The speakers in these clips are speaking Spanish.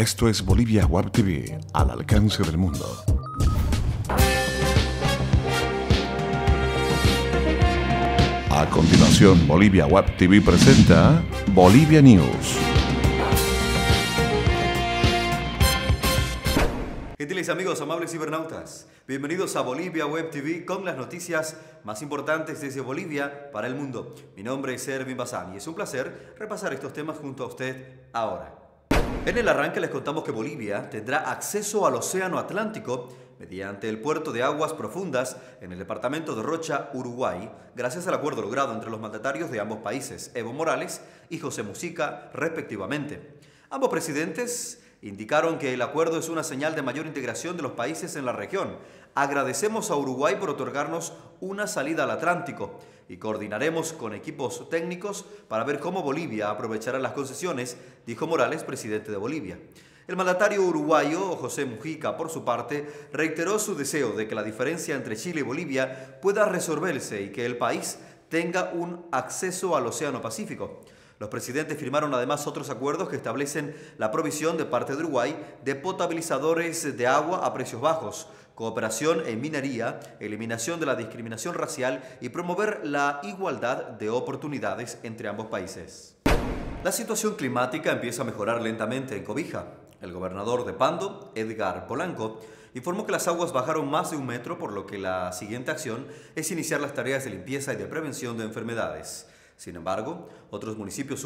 Esto es Bolivia Web TV, al alcance del mundo. A continuación, Bolivia Web TV presenta Bolivia News. Gentiles amigos, amables cibernautas, bienvenidos a Bolivia Web TV con las noticias más importantes desde Bolivia para el mundo. Mi nombre es Ervin Bazán y es un placer repasar estos temas junto a usted ahora. En el arranque les contamos que Bolivia tendrá acceso al Océano Atlántico mediante el puerto de aguas profundas en el departamento de Rocha, Uruguay, gracias al acuerdo logrado entre los mandatarios de ambos países, Evo Morales y José Mujica, respectivamente. Ambos presidentes indicaron que el acuerdo es una señal de mayor integración de los países en la región. Agradecemos a Uruguay por otorgarnos una salida al Atlántico y coordinaremos con equipos técnicos para ver cómo Bolivia aprovechará las concesiones, dijo Morales, presidente de Bolivia. El mandatario uruguayo, José Mujica, por su parte, reiteró su deseo de que la diferencia entre Chile y Bolivia pueda resolverse y que el país tenga un acceso al Océano Pacífico. Los presidentes firmaron además otros acuerdos que establecen la provisión de parte de Uruguay de potabilizadores de agua a precios bajos, cooperación en minería, eliminación de la discriminación racial y promover la igualdad de oportunidades entre ambos países. La situación climática empieza a mejorar lentamente en Cobija. El gobernador de Pando, Edgar Polanco, informó que las aguas bajaron más de 1 metro, por lo que la siguiente acción es iniciar las tareas de limpieza y de prevención de enfermedades. Sin embargo, otros municipios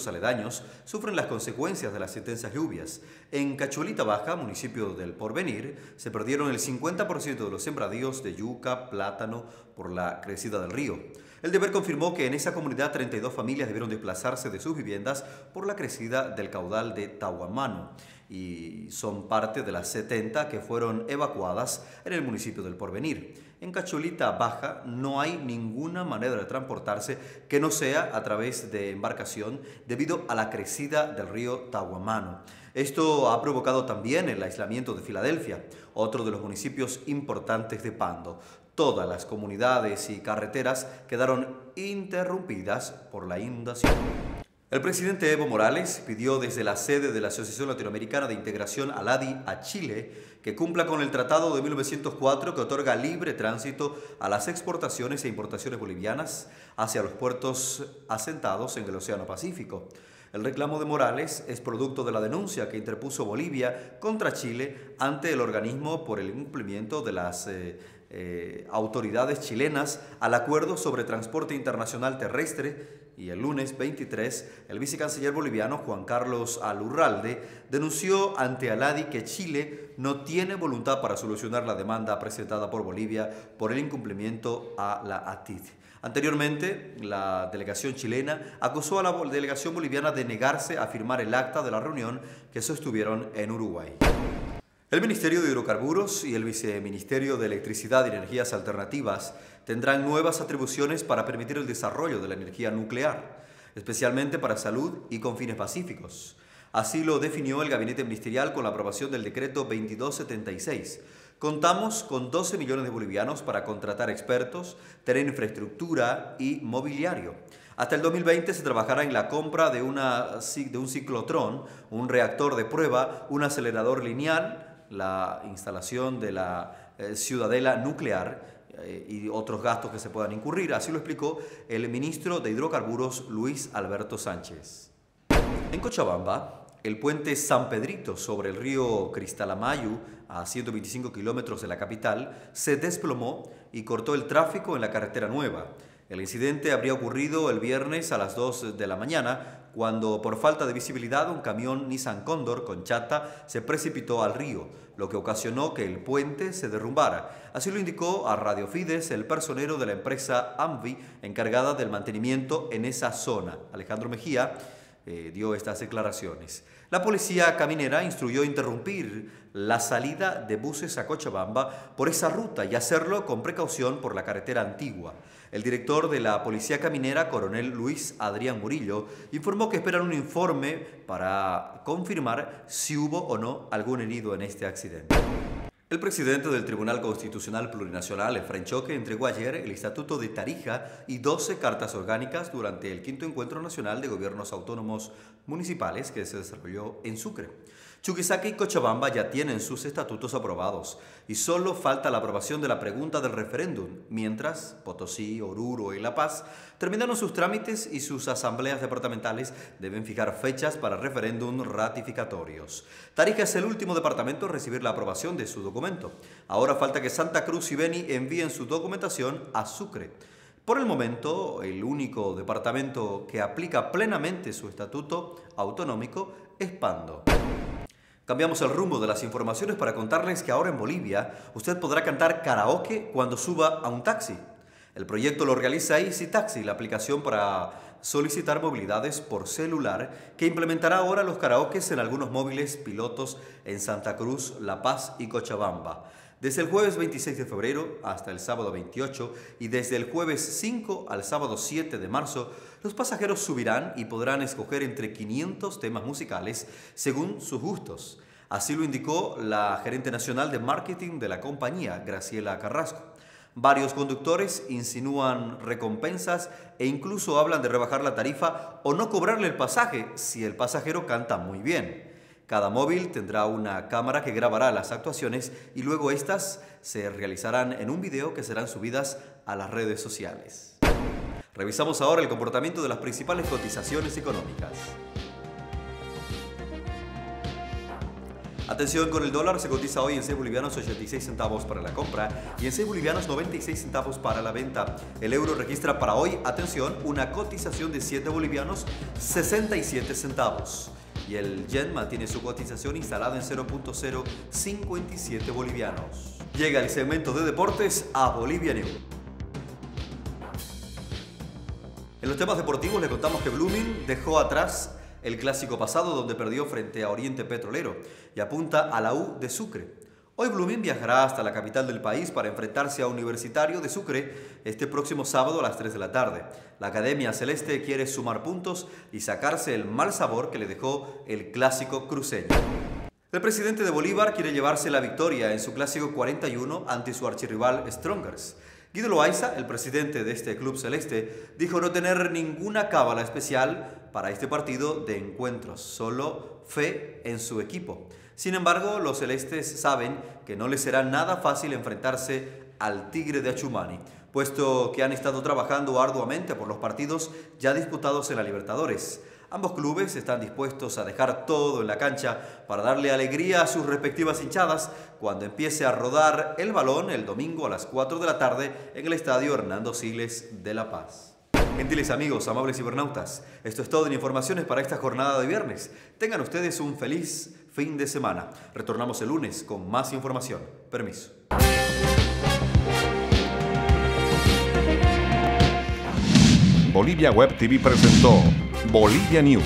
aledaños sufren las consecuencias de las intensas lluvias. En Cacholita Baja, municipio del Porvenir, se perdieron el 50% de los sembradíos de yuca, plátano por la crecida del río. El Deber confirmó que en esa comunidad 32 familias debieron desplazarse de sus viviendas por la crecida del caudal de Tahuamano y son parte de las 70 que fueron evacuadas en el municipio del Porvenir. En Cacholita Baja no hay ninguna manera de transportarse que no sea a través de embarcación debido a la crecida del río Tahuamano. Esto ha provocado también el aislamiento de Filadelfia, otro de los municipios importantes de Pando. Todas las comunidades y carreteras quedaron interrumpidas por la inundación. El presidente Evo Morales pidió desde la sede de la Asociación Latinoamericana de Integración ALADI a Chile que cumpla con el Tratado de 1904 que otorga libre tránsito a las exportaciones e importaciones bolivianas hacia los puertos asentados en el Océano Pacífico. El reclamo de Morales es producto de la denuncia que interpuso Bolivia contra Chile ante el organismo por el incumplimiento de las autoridades chilenas al acuerdo sobre transporte internacional terrestre. Y el lunes 23, el vicecanciller boliviano Juan Carlos Alurralde denunció ante ALADI que Chile no tiene voluntad para solucionar la demanda presentada por Bolivia por el incumplimiento a la ATID. Anteriormente, la delegación chilena acusó a la delegación boliviana de negarse a firmar el acta de la reunión que sostuvieron en Uruguay. El Ministerio de Hidrocarburos y el Viceministerio de Electricidad y Energías Alternativas tendrán nuevas atribuciones para permitir el desarrollo de la energía nuclear, especialmente para salud y con fines pacíficos. Así lo definió el Gabinete Ministerial con la aprobación del Decreto 2276. Contamos con 12 millones de bolivianos para contratar expertos, tener infraestructura y mobiliario. Hasta el 2020 se trabajará en la compra de un ciclotrón, un reactor de prueba, un acelerador lineal, la instalación de la ciudadela nuclear y otros gastos que se puedan incurrir. Así lo explicó el ministro de Hidrocarburos, Luis Alberto Sánchez. En Cochabamba, el puente San Pedrito sobre el río Cristalamayu, a 125 kilómetros de la capital, se desplomó y cortó el tráfico en la carretera nueva. El incidente habría ocurrido el viernes a las 2 de la mañana, cuando por falta de visibilidad un camión Nissan Cóndor con chata se precipitó al río, lo que ocasionó que el puente se derrumbara. Así lo indicó a Radio Fides el personero de la empresa AMVI encargada del mantenimiento en esa zona. Alejandro Mejía dio estas declaraciones. La policía caminera instruyó interrumpir la salida de buses a Cochabamba por esa ruta y hacerlo con precaución por la carretera antigua. El director de la Policía Caminera, coronel Luis Adrián Murillo, informó que esperan un informe para confirmar si hubo o no algún herido en este accidente. El presidente del Tribunal Constitucional Plurinacional, Efraín Choque, entregó ayer el Estatuto de Tarija y 12 cartas orgánicas durante el 5º Encuentro Nacional de Gobiernos Autónomos Municipales que se desarrolló en Sucre. Chuquisaca y Cochabamba ya tienen sus estatutos aprobados y solo falta la aprobación de la pregunta del referéndum, mientras Potosí, Oruro y La Paz terminaron sus trámites y sus asambleas departamentales deben fijar fechas para referéndum ratificatorios. Tarija es el último departamento en recibir la aprobación de su documento. Ahora falta que Santa Cruz y Beni envíen su documentación a Sucre. Por el momento, el único departamento que aplica plenamente su estatuto autonómico es Pando. Cambiamos el rumbo de las informaciones para contarles que ahora en Bolivia usted podrá cantar karaoke cuando suba a un taxi. El proyecto lo realiza Easy Taxi, la aplicación para solicitar movilidades por celular que implementará ahora los karaokes en algunos móviles pilotos en Santa Cruz, La Paz y Cochabamba. Desde el jueves 26 de febrero hasta el sábado 28 y desde el jueves 5 al sábado 7 de marzo, los pasajeros subirán y podrán escoger entre 500 temas musicales según sus gustos. Así lo indicó la gerente nacional de marketing de la compañía, Graciela Carrasco. Varios conductores insinúan recompensas e incluso hablan de rebajar la tarifa o no cobrarle el pasaje si el pasajero canta muy bien. Cada móvil tendrá una cámara que grabará las actuaciones y luego estas se realizarán en un video que serán subidas a las redes sociales. Revisamos ahora el comportamiento de las principales cotizaciones económicas. Atención con el dólar, se cotiza hoy en 6 bolivianos 86 centavos para la compra y en 6 bolivianos 96 centavos para la venta. El euro registra para hoy, atención, una cotización de 7 bolivianos 67 centavos. Y el yen mantiene su cotización instalada en 0.057 bolivianos. Llega el segmento de deportes a Bolivia News. En los temas deportivos le contamos que Blooming dejó atrás el clásico pasado donde perdió frente a Oriente Petrolero y apunta a la U de Sucre. Hoy Blooming viajará hasta la capital del país para enfrentarse a Universitario de Sucre este próximo sábado a las 3 de la tarde. La Academia Celeste quiere sumar puntos y sacarse el mal sabor que le dejó el clásico cruceño. El presidente de Bolívar quiere llevarse la victoria en su clásico 41 ante su archirrival Strongers. Guido Loaiza, el presidente de este club celeste, dijo no tener ninguna cábala especial para este partido de encuentros, solo fe en su equipo. Sin embargo, los celestes saben que no les será nada fácil enfrentarse al Tigre de Achumani, puesto que han estado trabajando arduamente por los partidos ya disputados en la Libertadores. Ambos clubes están dispuestos a dejar todo en la cancha para darle alegría a sus respectivas hinchadas cuando empiece a rodar el balón el domingo a las 4 de la tarde en el estadio Hernando Siles de La Paz. Gentiles amigos, amables cibernautas, esto es todo en informaciones para esta jornada de viernes. Tengan ustedes un feliz fin de semana. Retornamos el lunes con más información. Permiso. Bolivia Web TV presentó Bolivia News.